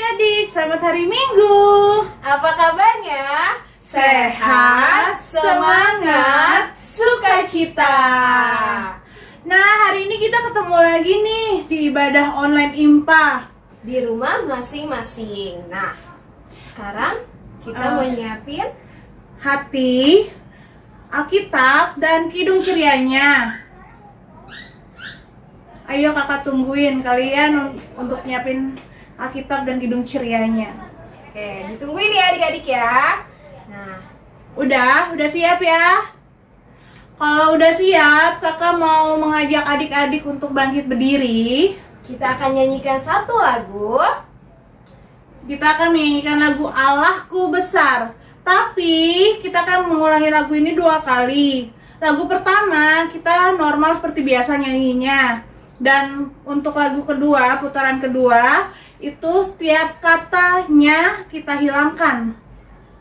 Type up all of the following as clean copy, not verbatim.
adik-adik, selamat hari Minggu. Apa kabarnya? Sehat, semangat, sukacita. Nah, hari ini kita ketemu lagi nih di ibadah online IMPA Di rumah masing-masing. Nah, sekarang kita mau nyiapin hati, Alkitab, dan kidung cerianya. Ayo kakak tungguin kalian untuk nyiapin Alkitab dan kidung cerianya. Oke, ditungguin ya adik-adik ya. Nah, Udah siap ya? Kalau udah siap, kakak mau mengajak adik-adik untuk bangkit berdiri. kita akan nyanyikan satu lagu. Kita akan menyanyikan lagu Allahku Besar. Tapi kita akan mengulangi lagu ini 2 kali. Lagu pertama kita normal seperti biasa nyanyinya. Dan untuk lagu kedua, putaran kedua, itu setiap katanya kita hilangkan.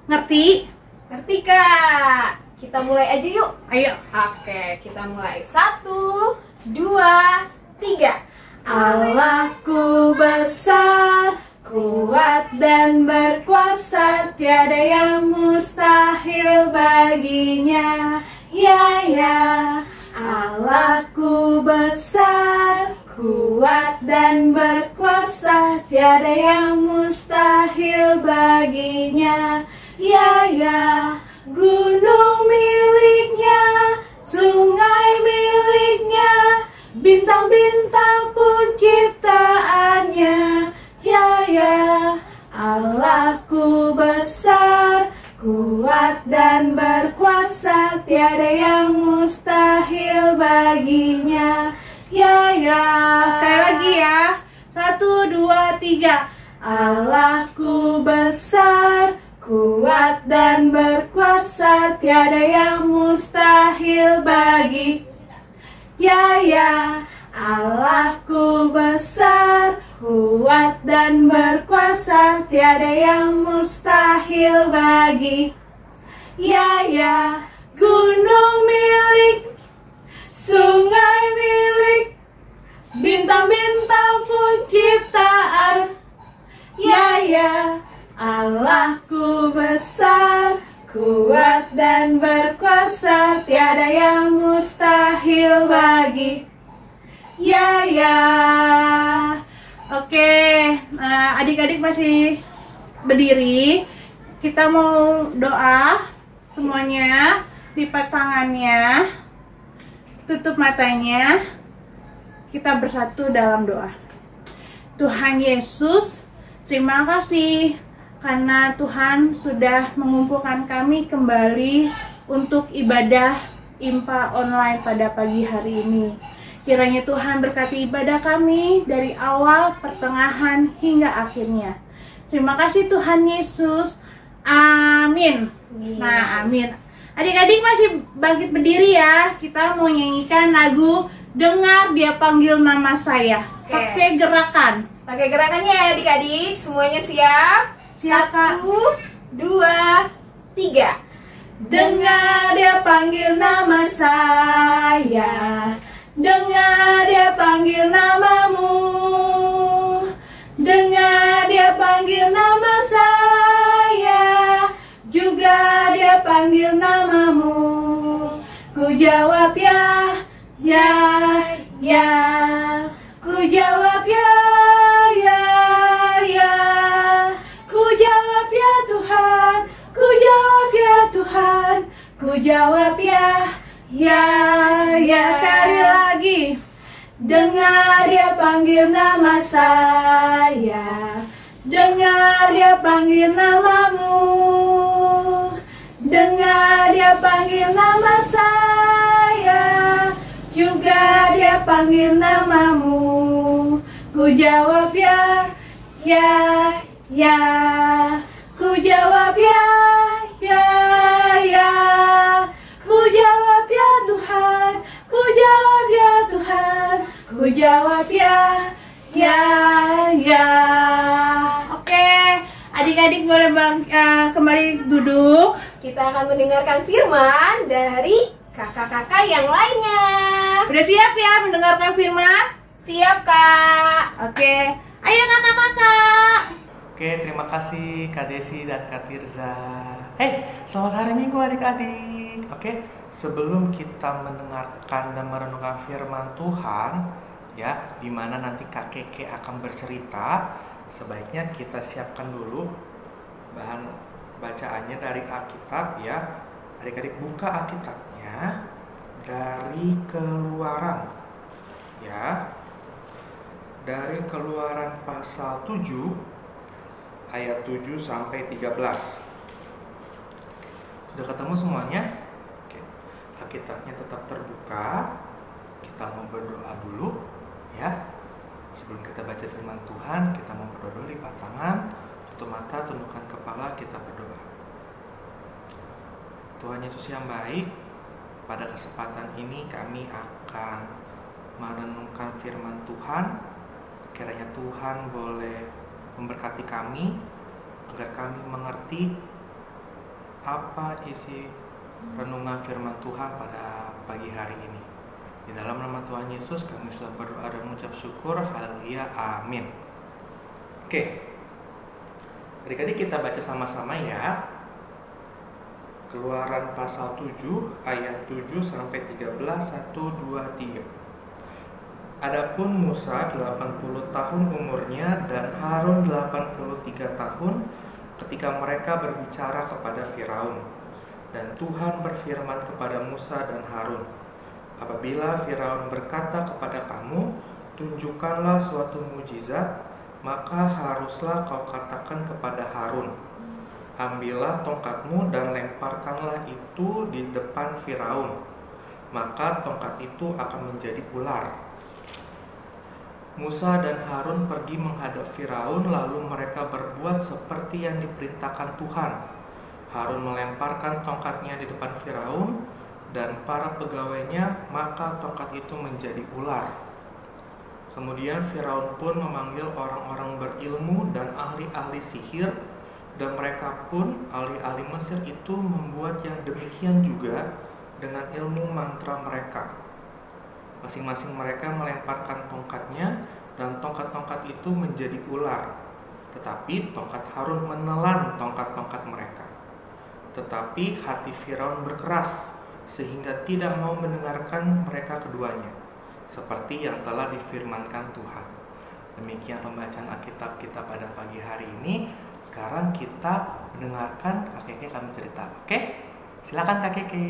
Ngerti? Ngerti Kak? Kita mulai aja yuk. Ayo. Oke, kita mulai. 1, 2, 3. Allahku besar, kuat dan berkuasa, tiada yang mustahil baginya. Ya, Allahku besar, kuat dan berkuasa, tiada yang mustahil baginya. Ya, gunung miliknya, sungai miliknya, bintang-bintang pun ciptaannya. Ya, Allahku besar, kuat dan berkuasa, tiada yang mustahil baginya. Ya. Sekali lagi ya. 1, 2, 3. Allahku besar, kuat dan berkuasa, tiada yang mustahil bagi. Ya, Allahku besar, kuat dan berkuasa, tiada yang mustahil bagi. Ya, gunung milik, sungai milik, bintang-bintang pun ciptaan. Ya, Allahku besar, kuat dan berkuasa, tiada yang mustahil bagi. Ya. Oke, nah, adik-adik masih berdiri. Kita mau doa semuanya. Lipat tangannya, tutup matanya. Kita bersatu dalam doa. Tuhan Yesus, terima kasih karena Tuhan sudah mengumpulkan kami kembali untuk ibadah IMPA online pada pagi hari ini. Kiranya Tuhan berkati ibadah kami dari awal, pertengahan, hingga akhirnya. Terima kasih Tuhan Yesus. Amin. Nah, amin. Adik-adik masih bangkit berdiri ya. Kita mau nyanyikan lagu Dengar Dia Panggil Nama Saya. Pakai gerakan. Pakai gerakannya ya adik-adik. Semuanya siap? Siap, Kak. 1, 2, 3. Dengar Dia panggil nama saya, dengar Dia panggil namamu, dengar Dia panggil nama saya, juga Dia panggil namamu. Ku jawab ya. Ku jawab ya. Ku jawab ya Tuhan, ku jawab ya Tuhan, ku jawab ya. Sekali lagi. Dengar Dia panggil nama saya, dengar Dia panggil namamu, dengar Dia panggil nama saya, juga Dia panggil namamu. Ku jawab ya. Ku jawab ya. Ku jawab ya Tuhan, ku jawab ya Tuhan, ku jawab ya. Oke, adik-adik boleh kembali duduk. Kita akan mendengarkan firman dari kakak-kakak yang lainnya. Udah siap ya mendengarkan firman? Siap Kak. Oke, ayo kakak-kakak. Oke, terima kasih Kak Desi dan Kak Tirza. Selamat hari Minggu adik-adik. Oke, sebelum kita mendengarkan dan merenungkan firman Tuhan, ya, di mana nanti Kak Keke akan bercerita, sebaiknya kita siapkan dulu bahan bacaannya dari Alkitab, ya. Adik-adik buka Alkitabnya dari Keluaran, ya. Dari Keluaran pasal 7 ayat 7 sampai 13. Sudah ketemu semuanya? Oke. Alkitabnya tetap terbuka. Kita mau berdoa dulu, ya. Sebelum kita baca firman Tuhan, kita mau berdoa dulu, lipat tangan, tutup mata, tundukkan kepala, kita berdoa. Tuhan Yesus yang baik, pada kesempatan ini kami akan merenungkan firman Tuhan. Kiranya Tuhan boleh memberkati kami agar kami mengerti apa isi renungan firman Tuhan pada pagi hari ini. Di dalam nama Tuhan Yesus kami sudah berdoa dan mengucap syukur. Haleluya, amin. Oke, adik-adik kita baca sama-sama ya. Keluaran pasal 7 ayat 7 sampai 13. 1, 2, 3. Adapun Musa 80 tahun umurnya dan Harun 83 tahun ketika mereka berbicara kepada Firaun. Dan Tuhan berfirman kepada Musa dan Harun, apabila Firaun berkata kepada kamu, tunjukkanlah suatu mujizat, maka haruslah kau katakan kepada Harun, ambillah tongkatmu dan lemparkanlah itu di depan Firaun, maka tongkat itu akan menjadi ular. Musa dan Harun pergi menghadap Firaun, lalu mereka berbuat seperti yang diperintahkan Tuhan. Harun melemparkan tongkatnya di depan Firaun dan para pegawainya, maka tongkat itu menjadi ular. Kemudian Firaun pun memanggil orang-orang berilmu dan ahli-ahli sihir, dan mereka pun, ahli-ahli Mesir itu, membuat yang demikian juga dengan ilmu mantra mereka. Masing-masing mereka melemparkan tongkatnya, dan tongkat-tongkat itu menjadi ular. Tetapi tongkat Harun menelan tongkat-tongkat mereka. Tetapi hati Firaun berkeras, sehingga tidak mau mendengarkan mereka keduanya, seperti yang telah difirmankan Tuhan. Demikian pembacaan Alkitab kita pada pagi hari ini. Sekarang kita mendengarkan Kak Keke kami cerita. Oke? Silakan Kak Keke.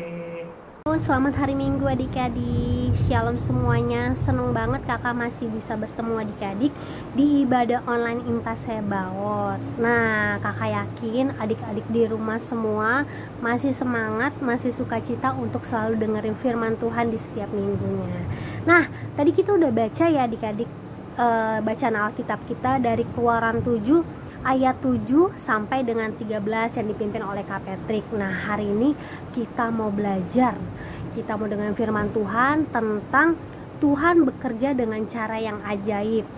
Selamat hari Minggu adik-adik. Shalom semuanya. Seneng banget kakak masih bisa bertemu adik-adik di ibadah online Impas Sebaot. Nah, kakak yakin adik-adik di rumah semua masih semangat, masih sukacita untuk selalu dengerin firman Tuhan di setiap minggunya. Nah, tadi kita udah baca ya adik-adik bacaan Alkitab kita dari Keluaran 7 ayat 7 sampai dengan 13 yang dipimpin oleh Kak Patrick. Nah, hari ini kita mau belajar, kita mau dengan firman Tuhan tentang Tuhan bekerja dengan cara yang ajaib.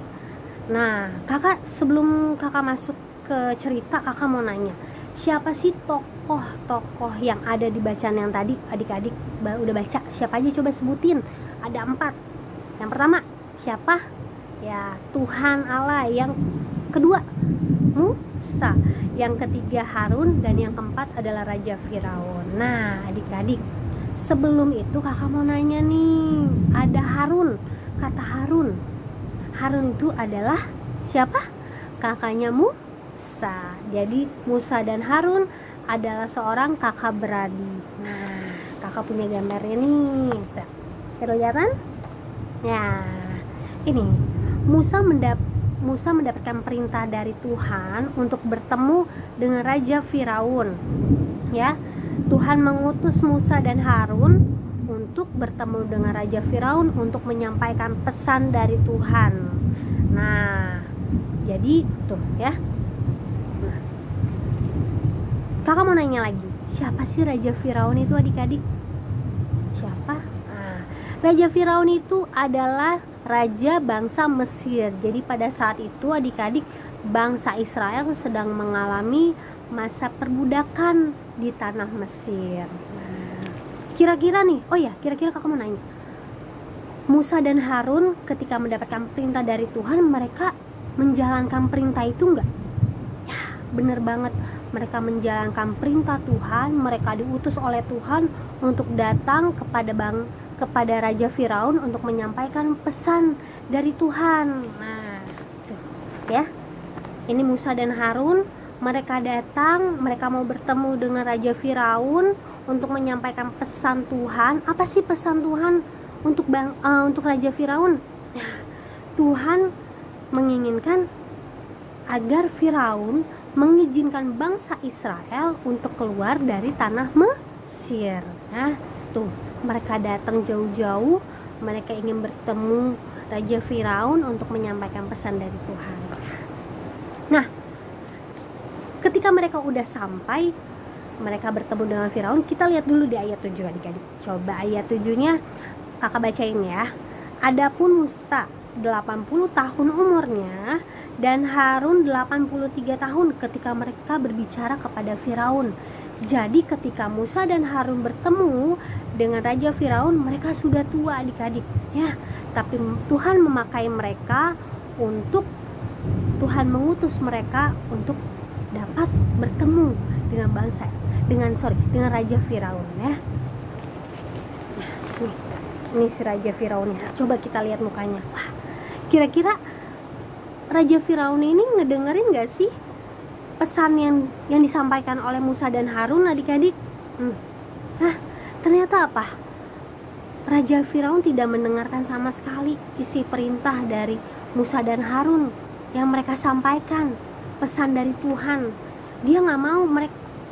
Nah, kakak sebelum kakak masuk ke cerita, kakak mau nanya, siapa sih tokoh-tokoh yang ada di bacaan yang tadi adik-adik udah baca? Siapa aja, coba sebutin. Ada 4. Yang pertama siapa? Ya, Tuhan Allah. Yang kedua Musa, yang ketiga Harun, dan yang keempat adalah Raja Firaun. Nah adik-adik, sebelum itu kakak mau nanya nih, ada Harun. Kata Harun itu adalah siapa? Kakaknya Musa. Jadi Musa dan Harun adalah seorang kakak beradik. Nah, kakak punya gambarnya nih, kelihatan? Ya, ini Musa mendapatkan perintah dari Tuhan untuk bertemu dengan Raja Firaun. Ya, Tuhan mengutus Musa dan Harun untuk bertemu dengan Raja Firaun untuk menyampaikan pesan dari Tuhan. Nah, jadi tuh ya. Nah, kakak mau nanya lagi, siapa sih Raja Firaun itu adik-adik? Siapa? Nah, Raja Firaun itu adalah raja bangsa Mesir. Jadi pada saat itu adik-adik, bangsa Israel sedang mengalami masa perbudakan di tanah Mesir. Nah, kira-kira nih, kira-kira kakak mau nanya, Musa dan Harun ketika mendapatkan perintah dari Tuhan, mereka menjalankan perintah itu enggak? bener banget, mereka menjalankan perintah Tuhan, mereka diutus oleh Tuhan untuk datang kepada Raja Firaun untuk menyampaikan pesan dari Tuhan. Nah, tuh, ya. Ini Musa dan Harun, mereka datang, mereka mau bertemu dengan Raja Firaun untuk menyampaikan pesan Tuhan. Apa sih pesan Tuhan untuk Raja Firaun? Nah, Tuhan menginginkan agar Firaun mengizinkan bangsa Israel untuk keluar dari tanah Mesir. Nah, tuh, mereka datang jauh-jauh, mereka ingin bertemu Raja Firaun untuk menyampaikan pesan dari Tuhan. Nah, ketika mereka udah sampai, mereka bertemu dengan Firaun. Kita lihat dulu di ayat 7 adik-adik. Coba ayat 7-nya kakak bacain ya. Adapun Musa 80 tahun umurnya dan Harun 83 tahun ketika mereka berbicara kepada Firaun. Jadi ketika Musa dan Harun bertemu dengan Raja Firaun, mereka sudah tua adik-adik ya. Tapi Tuhan memakai mereka untuk, Tuhan mengutus mereka untuk dapat bertemu dengan dengan Raja Firaun ya. Nah, ini si Raja Firaunnya. Coba kita lihat mukanya. Wah, kira-kira Raja Firaun ini ngedengerin gak sih pesan yang disampaikan oleh Musa dan Harun adik-adik? Nah, ternyata apa? Raja Firaun tidak mendengarkan sama sekali isi perintah dari Musa dan Harun yang mereka sampaikan, pesan dari Tuhan. Dia gak mau,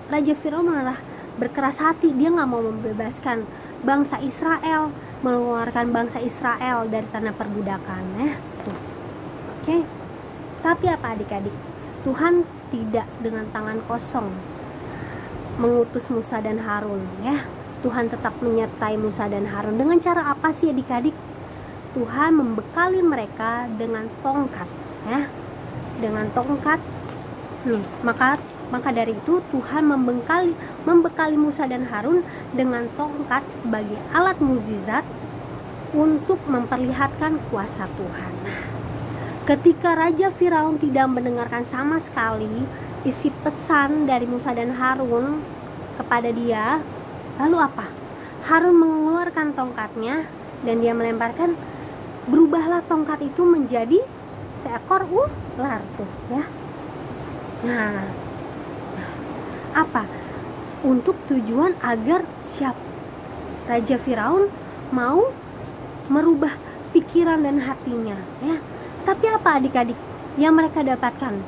Raja Firaun malah berkeras hati. Dia gak mau membebaskan bangsa Israel, mengeluarkan bangsa Israel dari tanah perbudakan ya. Oke. Tapi apa adik-adik? Tuhan tidak dengan tangan kosong mengutus Musa dan Harun ya. Tuhan tetap menyertai Musa dan Harun. Dengan cara apa sih adik-adik? Tuhan membekali mereka dengan tongkat ya. Dengan tongkat. Maka dari itu Tuhan membekali Musa dan Harun dengan tongkat sebagai alat mukjizat untuk memperlihatkan kuasa Tuhan. Ketika Raja Firaun tidak mendengarkan sama sekali isi pesan dari Musa dan Harun kepada dia, lalu apa? Harun mengeluarkan tongkatnya dan dia melemparkan. Berubahlah tongkat itu menjadi seekor ular tuh ya. Nah, apa? Untuk tujuan agar Raja Firaun mau merubah pikiran dan hatinya ya. Tapi apa adik-adik yang mereka dapatkan?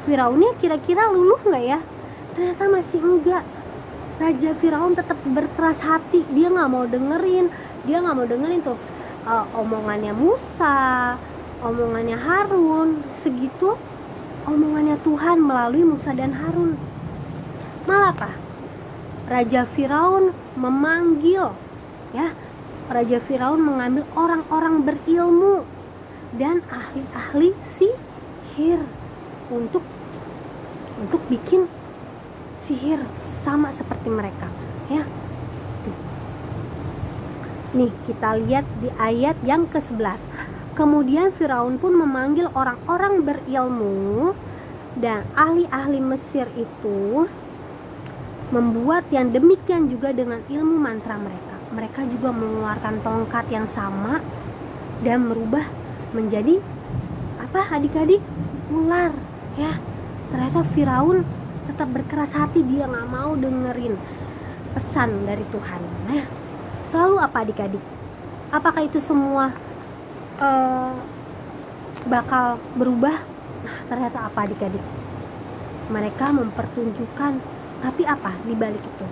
Firaunnya kira-kira luluh nggak ya? Ternyata masih enggak. Raja Firaun tetap berkeras hati. Dia nggak mau dengerin tuh omongannya Musa, omongannya Harun. Segitu omongannya Tuhan melalui Musa dan Harun. Malah apa? Raja Firaun memanggil ya. Raja Firaun mengambil orang-orang berilmu dan ahli-ahli sihir untuk bikin sihir sama seperti mereka ya. Nih kita lihat di ayat yang ke-11. Kemudian Firaun pun memanggil orang-orang berilmu dan ahli-ahli Mesir itu membuat yang demikian juga dengan ilmu mantra mereka. Mereka juga mengeluarkan tongkat yang sama dan merubah menjadi apa adik-adik? Ular ya. Ternyata Firaun tetap berkeras hati, dia nggak mau dengerin pesan dari Tuhan. Nah, lalu apa adik-adik? Apakah itu semua bakal berubah? Nah, ternyata apa adik-adik? Mereka mempertunjukkan, tapi apa di balik itu?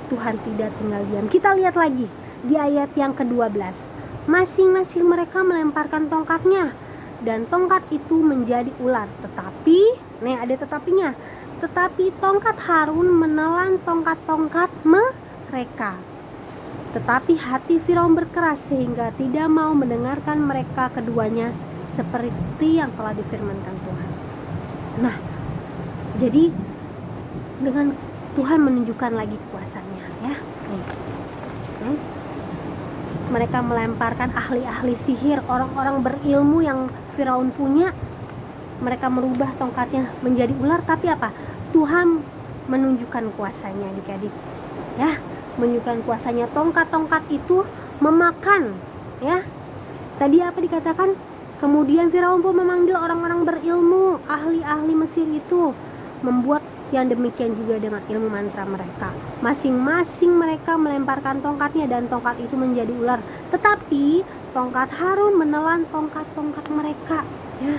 Tuhan tidak tinggal diam. Kita lihat lagi di ayat yang ke-12. Masing-masing mereka melemparkan tongkatnya dan tongkat itu menjadi ular. Tetapi, nih ada tetapinya. Tetapi tongkat Harun menelan tongkat-tongkat mereka. Tetapi hati Firaun berkeras sehingga tidak mau mendengarkan mereka keduanya seperti yang telah difirmankan Tuhan. Nah, jadi dengan Tuhan menunjukkan lagi kuasanya ya. Mereka melemparkan ahli-ahli sihir, orang-orang berilmu yang Firaun punya mereka merubah tongkatnya menjadi ular, tapi apa? Tuhan menunjukkan kuasanya adik-adik ya, menunjukkan kuasanya. Tongkat-tongkat itu memakan ya. Tadi apa dikatakan? Kemudian Firaun pun memanggil orang-orang berilmu, ahli-ahli Mesir itu, membuat yang demikian juga dengan ilmu mantra mereka. Masing-masing mereka melemparkan tongkatnya dan tongkat itu menjadi ular. Tetapi tongkat Harun menelan tongkat-tongkat mereka ya.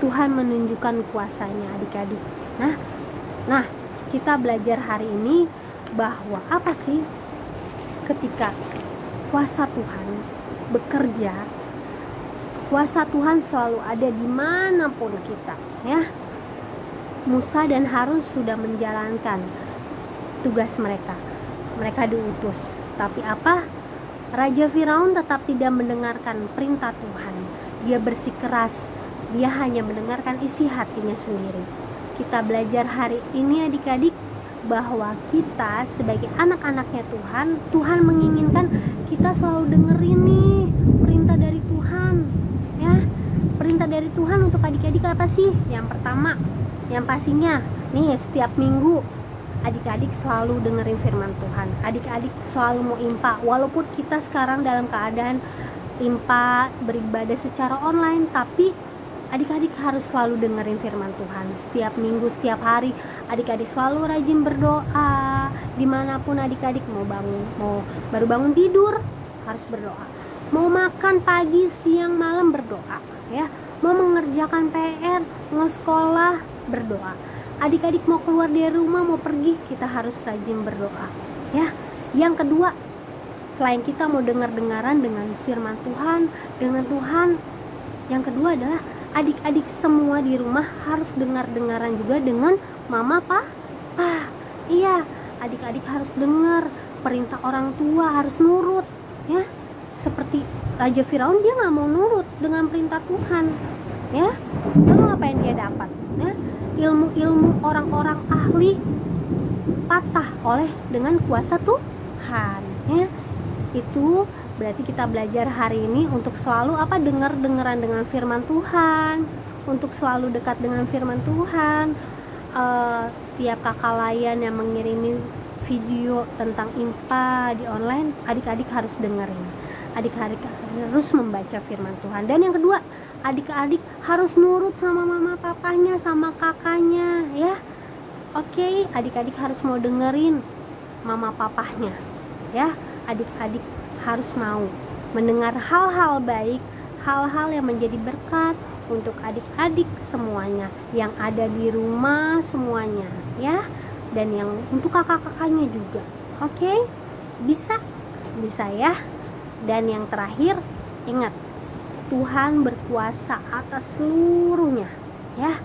Tuhan menunjukkan kuasanya adik-adik. Nah, kita belajar hari ini bahwa apa sih ketika kuasa Tuhan bekerja, kuasa Tuhan selalu ada dimanapun kita ya. Musa dan Harun sudah menjalankan tugas mereka. Mereka diutus. Tapi apa? Raja Firaun tetap tidak mendengarkan perintah Tuhan. Dia bersikeras. Dia hanya mendengarkan isi hatinya sendiri. Kita belajar hari ini adik-adik bahwa kita sebagai anak-anaknya Tuhan, Tuhan menginginkan kita selalu dengerin nih perintah dari Tuhan ya. Perintah dari Tuhan untuk adik-adik apa sih? Yang pertama, yang pastinya nih, setiap minggu adik-adik selalu dengerin firman Tuhan. Adik-adik selalu mau impa, walaupun kita sekarang dalam keadaan impa beribadah secara online, tapi adik-adik harus selalu dengerin firman Tuhan. Setiap minggu, setiap hari adik-adik selalu rajin berdoa. Dimanapun adik-adik mau baru bangun tidur harus berdoa, mau makan pagi, siang, malam berdoa ya. Mau mengerjakan PR, mau sekolah berdoa. Adik-adik mau keluar dari rumah, mau pergi, kita harus rajin berdoa ya. Yang kedua, selain kita mau dengar-dengaran dengan firman Tuhan, dengan Tuhan, yang kedua adalah adik-adik semua di rumah harus dengar-dengaran juga dengan mama, papa. Iya, adik-adik harus dengar perintah orang tua, harus nurut ya. Seperti Raja Firaun, dia nggak mau nurut dengan perintah Tuhan ya. Lalu apa yang dia dapat ya? Ilmu-ilmu orang-orang ahli patah oleh dengan kuasa Tuhan ya. Itu berarti kita belajar hari ini untuk selalu apa? Dengar-dengaran dengan firman Tuhan, untuk selalu dekat dengan firman Tuhan. Tiap kakak layan yang mengirimi video tentang impa di online, adik-adik harus dengerin. Adik-adik harus membaca firman Tuhan. Dan yang kedua, adik-adik harus nurut sama mama papanya, sama kakaknya ya. Oke, adik-adik harus mau dengerin mama papahnya ya. Adik-adik harus mau mendengar hal-hal baik, hal-hal yang menjadi berkat untuk adik-adik semuanya yang ada di rumah semuanya ya. Dan yang untuk kakak-kakaknya juga. Oke, bisa ya. Dan yang terakhir, ingat, Tuhan berkuasa atas seluruhnya ya.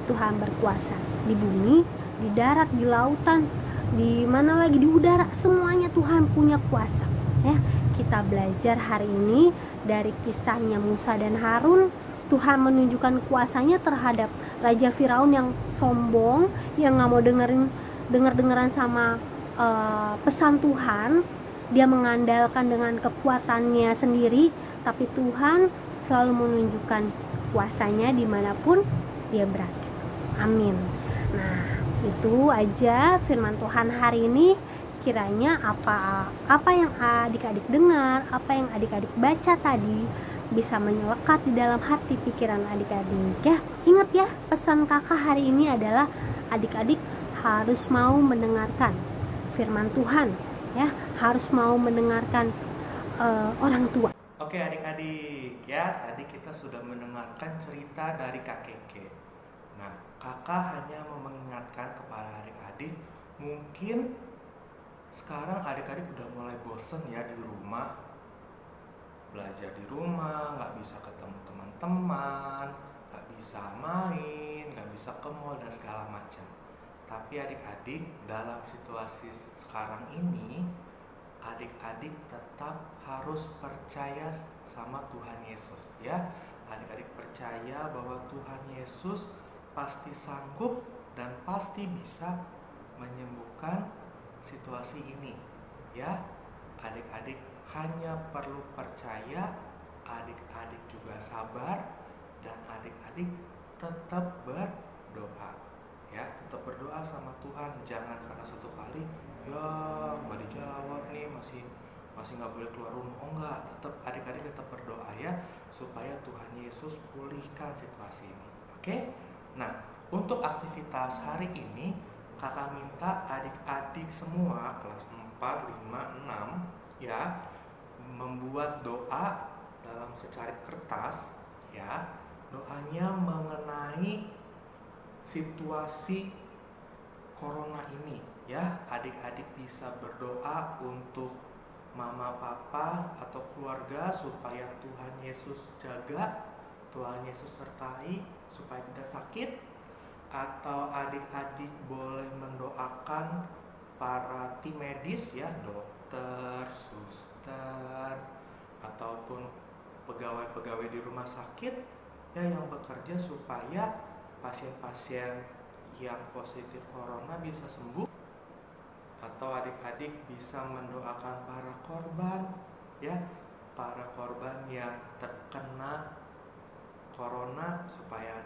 Tuhan berkuasa di bumi, di darat, di lautan, di mana lagi, di udara, semuanya Tuhan punya kuasa ya. Kita belajar hari ini dari kisahnya Musa dan Harun. Tuhan menunjukkan kuasanya terhadap Raja Firaun yang sombong, yang gak mau dengeran sama pesan Tuhan. Dia mengandalkan dengan kekuatannya sendiri, tapi Tuhan selalu menunjukkan kuasanya dimanapun dia berada. Amin. Nah, itu aja firman Tuhan hari ini. Kiranya apa yang adik-adik dengar, apa yang adik-adik baca tadi bisa menyelekat di dalam hati pikiran adik-adik ya. Ingat ya, pesan kakak hari ini adalah adik-adik harus mau mendengarkan firman Tuhan ya, harus mau mendengarkan orang tua. Oke adik-adik ya, tadi kita sudah mendengarkan cerita dari Kak Keke. Nah, kakak hanya mau mengingatkan kepada adik-adik, mungkin sekarang adik-adik udah mulai bosen ya di rumah, belajar di rumah, nggak bisa ketemu teman-teman, nggak bisa main, nggak bisa ke mall dan segala macam. Tapi adik-adik dalam situasi sekarang ini, adik-adik tetap harus percaya sama Tuhan Yesus ya. Adik-adik percaya bahwa Tuhan Yesus pasti sanggup dan pasti bisa menyembuhkan situasi ini ya. Adik-adik hanya perlu percaya, adik-adik juga sabar, dan adik-adik tetap berdoa. Ya, tetap berdoa sama Tuhan. Jangan karena satu kali ya nggak dijawab nih, masih nggak boleh keluar rumah. Oh enggak, tetap adik-adik tetap berdoa ya, supaya Tuhan Yesus pulihkan situasi ini. Oke? Nah, untuk aktivitas hari ini kakak minta adik-adik semua kelas 4, 5, 6 ya, membuat doa dalam secari kertas ya. Doanya mengenai situasi corona ini ya. Adik-adik bisa berdoa untuk mama, papa, atau keluarga supaya Tuhan Yesus jaga, Tuhan Yesus sertai supaya tidak sakit. Atau adik-adik boleh mendoakan para tim medis ya, dokter, suster, ataupun pegawai-pegawai di rumah sakit ya yang bekerja supaya pasien-pasien yang positif corona bisa sembuh. Atau adik-adik bisa mendoakan para korban ya, para korban yang terkena corona, supaya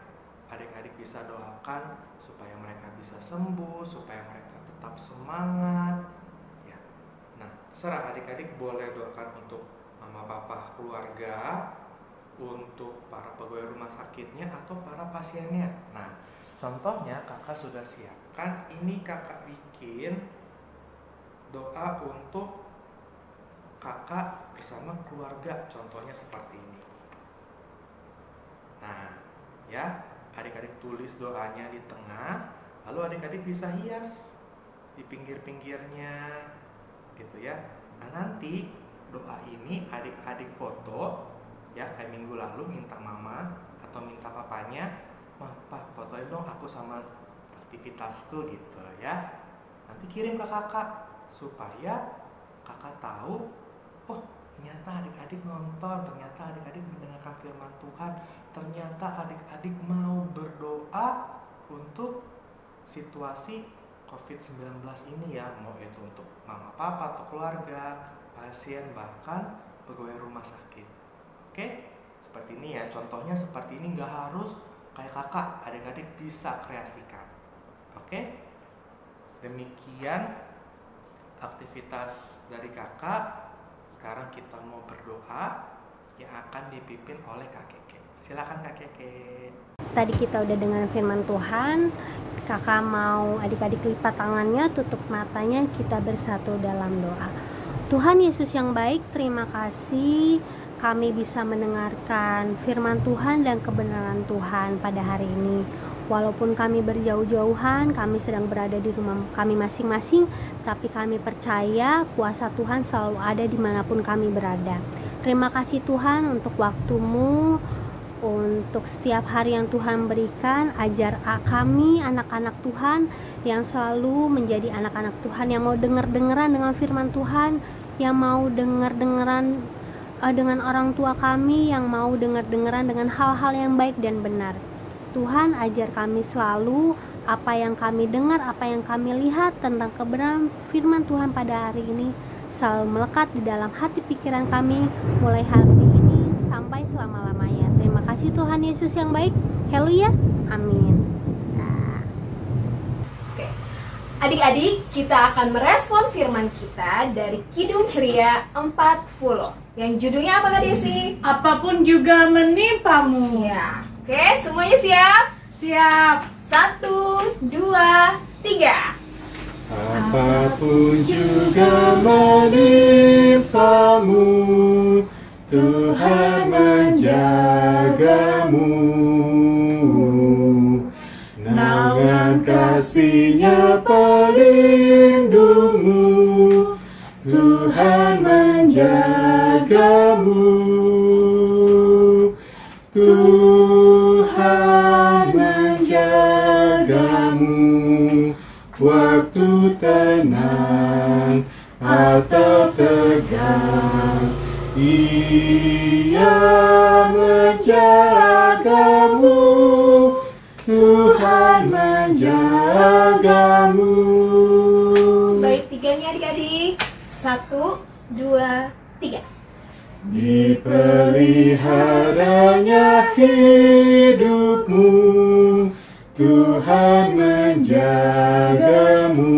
adik-adik bisa doakan supaya mereka bisa sembuh, supaya mereka tetap semangat ya. Nah, terserah adik-adik boleh doakan untuk mama, papa, keluarga, untuk para pegawai rumah sakitnya atau para pasiennya. Nah, contohnya kakak sudah siapkan, ini kakak bikin doa untuk kakak bersama keluarga, contohnya seperti ini. Nah, ya, adik-adik tulis doanya di tengah, lalu adik-adik bisa hias di pinggir-pinggirnya gitu ya. Nah, nanti doa ini adik-adik foto ya, kayak minggu lalu minta mama atau minta papanya, "Pak, fotoin dong aku sama aktivitasku," gitu ya. Nanti kirim ke kakak supaya kakak tahu, oh ternyata adik-adik nonton, ternyata adik-adik mendengarkan firman Tuhan, ternyata adik-adik mau berdoa untuk situasi COVID-19 ini ya, mau itu untuk mama, papa, atau keluarga, pasien, bahkan pegawai rumah sakit. Oke, seperti ini ya, contohnya seperti ini, nggak harus kayak kakak, adik-adik bisa kreasikan. Oke, demikian aktivitas dari kakak. Sekarang kita mau berdoa yang akan dipimpin oleh Kak Keke. Silakan Kak Keke. Tadi kita udah dengar firman Tuhan. Kakak mau adik-adik lipat tangannya, tutup matanya, kita bersatu dalam doa. Tuhan Yesus yang baik, terima kasih kami bisa mendengarkan firman Tuhan dan kebenaran Tuhan pada hari ini. Walaupun kami berjauh-jauhan, kami sedang berada di rumah kami masing-masing, tapi kami percaya kuasa Tuhan selalu ada dimanapun kami berada. Terima kasih Tuhan untuk waktu-Mu, untuk setiap hari yang Tuhan berikan. Ajar kami anak-anak Tuhan yang selalu menjadi anak-anak Tuhan, yang mau dengar-dengaran dengan firman Tuhan, yang mau dengar-dengaran dengan orang tua kami, yang mau dengar-dengaran dengan hal-hal yang baik dan benar. Tuhan, ajar kami selalu apa yang kami dengar, apa yang kami lihat tentang kebenaran firman Tuhan pada hari ini selalu melekat di dalam hati pikiran kami mulai hari ini sampai selama-lamanya. Terima kasih Tuhan Yesus yang baik. Haleluya. Amin. Oke. Adik-adik, kita akan merespon firman kita dari Kidung Ceria 40 yang judulnya apa Kak Desi? Apapun juga menimpamu. Ya. Oke, semuanya siap? Siap. 1, 2, 3. Apapun juga menimpamu, Tuhan menjagamu. Naungan kasih-Nya pelindungmu, Tuhan menjagamu. Tuhan menjagamu waktu tenang atau tegang. Ia menjagamu, Tuhan menjagamu. Baik, tiganya adik-adik. 1, 2, 3. dipeliharanya hidupmu, Tuhan menjagamu,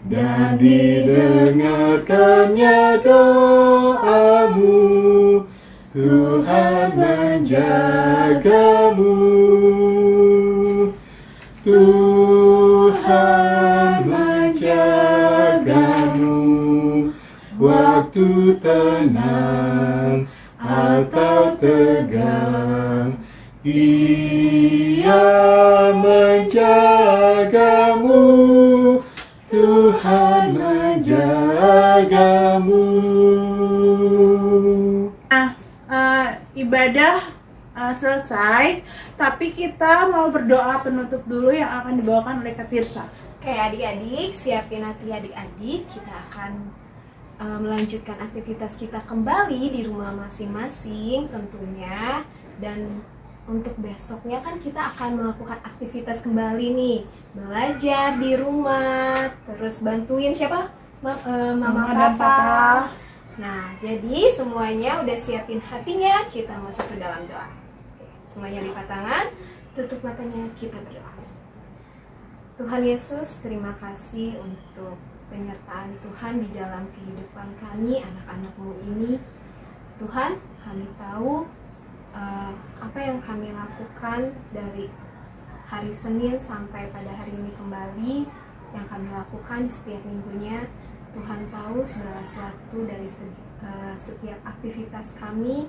dan didengarkannya doamu, Tuhan menjagamu, Tuhan menjagamu, waktu tenang atau tegang, Ia menjagamu, Tuhan menjagamu. Ibadah selesai, tapi kita mau berdoa penutup dulu yang akan dibawakan oleh Kak Tirsa. Oke adik-adik, siapin hati adik-adik, kita akan melanjutkan aktivitas kita kembali di rumah masing-masing tentunya. Dan untuk besoknya kan kita akan melakukan aktivitas kembali nih, belajar di rumah, terus bantuin siapa? Mama dan Papa. Nah, jadi semuanya udah siapin hatinya, kita masuk ke dalam doa. Semuanya lipat tangan, tutup matanya, kita berdoa. Tuhan Yesus, terima kasih untuk penyertaan Tuhan di dalam kehidupan kami, anak-anak-Mu ini. Tuhan, kami tahu apa yang kami lakukan dari hari Senin sampai pada hari ini kembali, yang kami lakukan di setiap minggunya. Tuhan tahu segala sesuatu dari setiap aktivitas kami.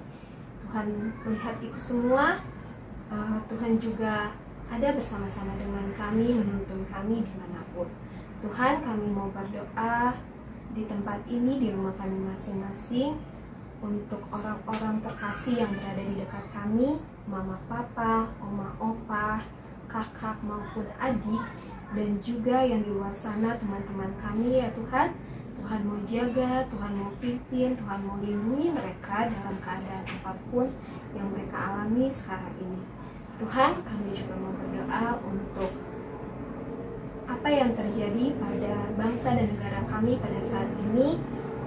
Tuhan melihat itu semua. Tuhan juga ada bersama-sama dengan kami, menuntun kami dimanapun. Tuhan, kami mau berdoa di tempat ini, di rumah kami masing-masing, untuk orang-orang terkasih yang berada di dekat kami, mama papa, oma opa, kakak maupun adik, dan juga yang di luar sana teman-teman kami ya Tuhan. Tuhan mau jaga, Tuhan mau pimpin, Tuhan mau lindungi mereka dalam keadaan apapun yang mereka alami sekarang ini. Tuhan, kami juga mau berdoa untuk apa yang terjadi pada bangsa dan negara kami pada saat ini,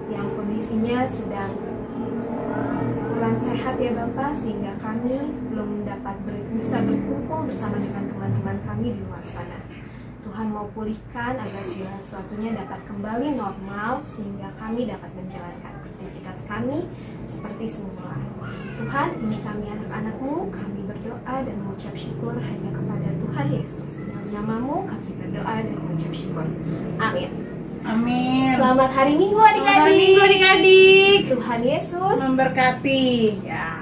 yang kondisinya sedang kurang sehat ya Bapak, sehingga kami belum dapat bisa berkumpul bersama dengan teman-teman kami di luar sana. Tuhan mau pulihkan agar segala sesuatunya dapat kembali normal, sehingga kami dapat menjalankan aktivitas kami seperti semula. Tuhan, ini kami anak-anak-Mu, kami berdoa dan mengucap syukur hanya kepada Tuhan Yesus. Dalam nama-Mu kami berdoa dan mengucap syukur. Amin. Amin. Selamat hari Minggu adik-adik. Selamat Minggu adik-adik. Tuhan Yesus memberkati. Ya.